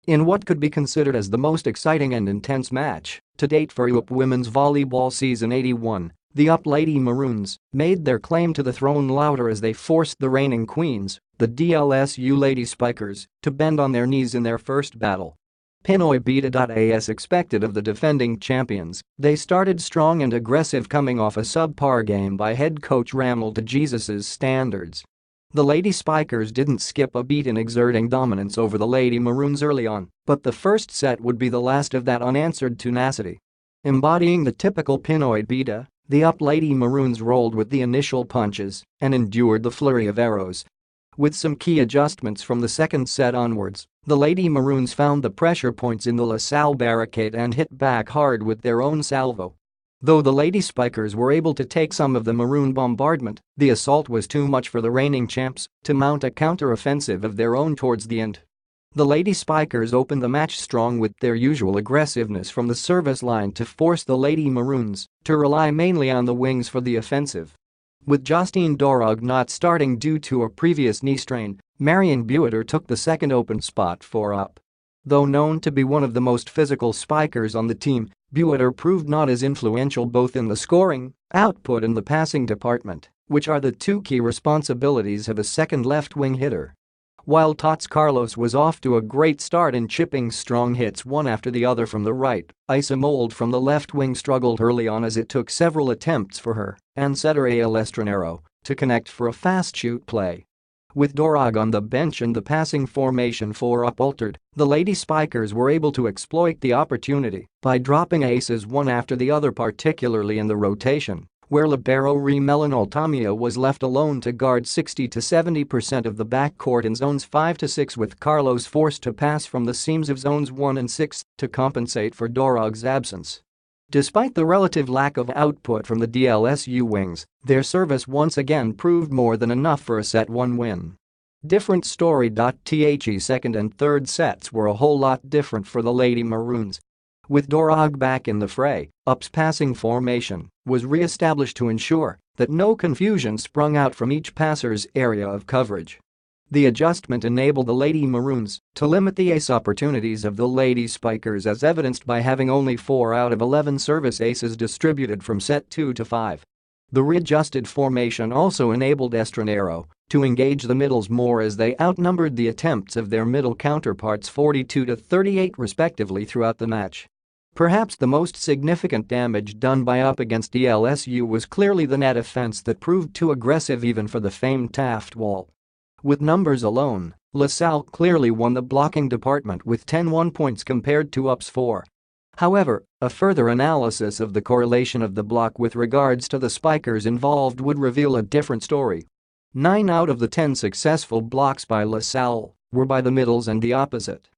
In what could be considered as the most exciting and intense match to date for UP Women's Volleyball Season 81, the UP Lady Maroons made their claim to the throne louder as they forced the reigning queens, the DLSU Lady Spikers, to bend on their knees in their first battle. Pinoy Bida. As expected of the defending champions, they started strong and aggressive, coming off a subpar game by head coach Ramil De Jesus' standards. The Lady Spikers didn't skip a beat in exerting dominance over the Lady Maroons early on, but the first set would be the last of that unanswered tenacity. Embodying the typical Pinoy Bida, the UP Lady Maroons rolled with the initial punches and endured the flurry of arrows. With some key adjustments from the second set onwards, the Lady Maroons found the pressure points in the Salle barricade and hit back hard with their own salvo. Though the Lady Spikers were able to take some of the maroon bombardment, the assault was too much for the reigning champs to mount a counter-offensive of their own towards the end. The Lady Spikers opened the match strong with their usual aggressiveness from the service line to force the Lady Maroons to rely mainly on the wings for the offensive. With Justine Dorog not starting due to a previous knee strain, Marion Buetter took the second open spot for UP. Though known to be one of the most physical spikers on the team, Buetter proved not as influential both in the scoring output and the passing department, which are the two key responsibilities of a second left-wing hitter. While Tots Carlos was off to a great start in chipping strong hits one after the other from the right, Isa Mold from the left wing struggled early on as it took several attempts for her and setter Al Estranero to connect for a fast shoot play. With Dorog on the bench and the passing formation for UP altered, the Lady Spikers were able to exploit the opportunity by dropping aces one after the other, particularly in the rotation, where libero Ramil Altamia was left alone to guard 60 to 70% of the backcourt in zones 5 to 6, with Carlos forced to pass from the seams of zones 1 and 6 to compensate for Dorog's absence. Despite the relative lack of output from the DLSU wings, their service once again proved more than enough for a set 1 win. Different story. The second and third sets were a whole lot different for the Lady Maroons. With Dorog back in the fray, UP's passing formation was re-established to ensure that no confusion sprung out from each passer's area of coverage. The adjustment enabled the Lady Maroons to limit the ace opportunities of the Lady Spikers, as evidenced by having only 4 out of 11 service aces distributed from set 2 to 5. The readjusted formation also enabled Estranero to engage the middles more, as they outnumbered the attempts of their middle counterparts 42 to 38 respectively throughout the match. Perhaps the most significant damage done by UP against DLSU was clearly the net offense that proved too aggressive even for the famed Taft wall. With numbers alone, Salle clearly won the blocking department with 10 points compared to UP's 4. However, a further analysis of the correlation of the block with regards to the spikers involved would reveal a different story. 9 out of the 10 successful blocks by Salle were by the middles and the opposite.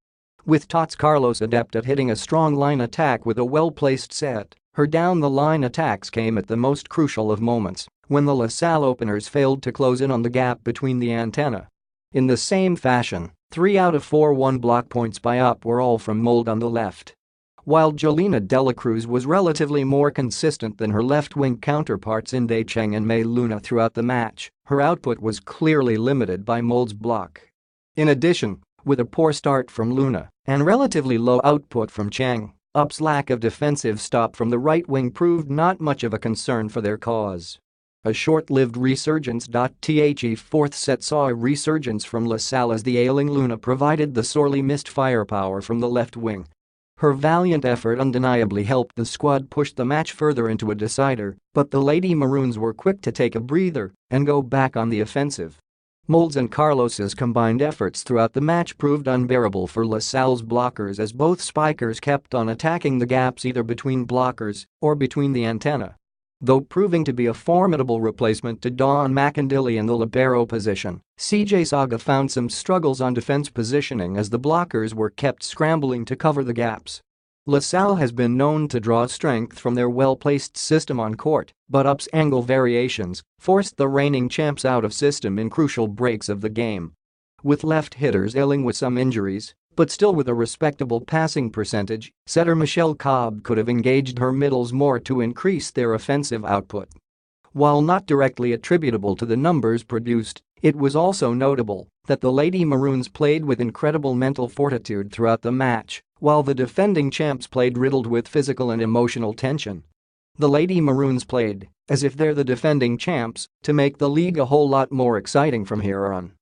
With Tots Carlos adept at hitting a strong line attack with a well-placed set, her down-the-line attacks came at the most crucial of moments, when the Salle openers failed to close in on the gap between the antenna. In the same fashion, 3 out of 4 1-block points by UP were all from Mold on the left. While Jolina Dela Cruz was relatively more consistent than her left-wing counterparts in Day Cheng and May Luna throughout the match, her output was clearly limited by Mold's block. In addition, with a poor start from Luna and relatively low output from Cheng, UP's lack of defensive stop from the right wing proved not much of a concern for their cause. A short-lived resurgence. The fourth set saw a resurgence from Salle as the ailing Luna provided the sorely missed firepower from the left wing. Her valiant effort undeniably helped the squad push the match further into a decider, but the Lady Maroons were quick to take a breather and go back on the offensive. Mold's and Carlos's combined efforts throughout the match proved unbearable for Salle's blockers, as both spikers kept on attacking the gaps either between blockers or between the antenna. Though proving to be a formidable replacement to Dawn McIndilly in the libero position, CJ Saga found some struggles on defense positioning as the blockers were kept scrambling to cover the gaps. Salle has been known to draw strength from their well-placed system on court, but UP's angle variations forced the reigning champs out of system in crucial breaks of the game. With left hitters ailing with some injuries, but still with a respectable passing percentage, setter Michelle Cobb could have engaged her middles more to increase their offensive output. While not directly attributable to the numbers produced, it was also notable that the Lady Maroons played with incredible mental fortitude throughout the match, while the defending champs played riddled with physical and emotional tension. The Lady Maroons played as if they're the defending champs to make the league a whole lot more exciting from here on.